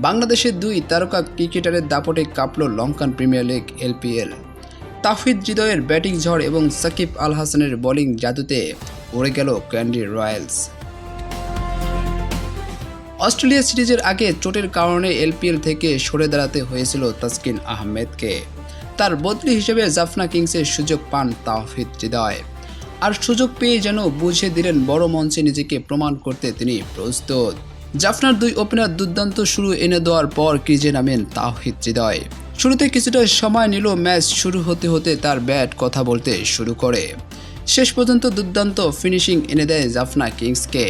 বাংলাদেশের দুই তারকা ক্রিকেটারের দাপটে কাঁপল লঙ্কান প্রিমিয়ার লিগ এলপিএল। তাওহিদ হৃদয়ের ব্যাটিং ঝড় এবং সাকিব আল হাসানের বোলিং জাদুতে উড়ে গেল ক্যান্ডি রয়্যালস। অস্ট্রেলিয়া সিরিজের আগে চোটের কারণে এলপিএল থেকে সরে দাঁড়াতে হয়েছিল তাসকিন আহমেদকে। তার বদলি হিসেবে জাফনা কিংসের সুযোগ পান তাওহিদ হৃদয়, আর সুযোগ পেয়ে যেন বুঝিয়ে দিলেন বড় মঞ্চে নিজেকে প্রমাণ করতে তিনি প্রস্তুত। জাফনার দুই ওপেনার দুর্দান্ত শুরু এনে দেওয়ার পর ক্রিজে নামেন তাওহিদ হৃদয়। শুরুতে কিছুটা সময় নিল, ম্যাচ শুরু হতে হতে তার ব্যাট কথা বলতে শুরু করে। শেষ পর্যন্ত দুর্দান্ত ফিনিশিং এনে দেয় জাফনা কিংসকে।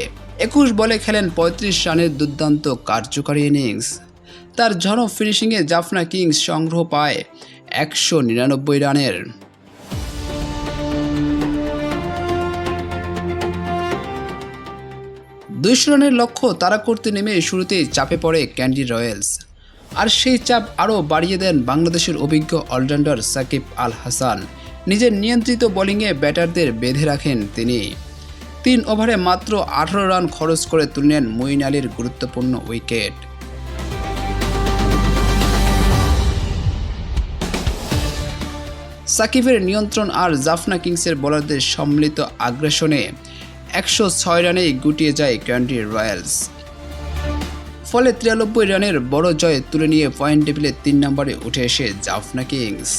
21 বলে খেলেন 35 রানের দুর্দান্ত কার্যকারী ইনিংস। তার ঝড়ো ফিনিশিংয়ে জাফনা কিংস সংগ্রহ পায় 199 রানের। 200 রানের লক্ষ্য তাড়া করতে নেমে শুরুতেই চাপে পড়ে ক্যান্ডি রয়্যালস, আর সেই চাপ আরও বাড়িয়ে দেন বাংলাদেশের অভিজ্ঞ অলরাউন্ডার সাকিব আল হাসান। নিজের নিয়ন্ত্রিত বোলিংয়ে ব্যাটারদের বেঁধে রাখেন তিনি। 3 ওভারে মাত্র 18 রান খরচ করে তুললেন মঈন আলীর গুরুত্বপূর্ণ উইকেট। সাকিবের নিয়ন্ত্রণ আর জাফনা কিংসের বোলারদের সম্মিলিত আগ্রাসনে 106 রানেই গুটিয়ে যায় ক্যান্ডি রয়্যালস। ফলে 93 রানের বড় জয় তুলে নিয়ে পয়েন্ট টেবিলে 3 নম্বরে উঠে এসে জাফনা কিংস।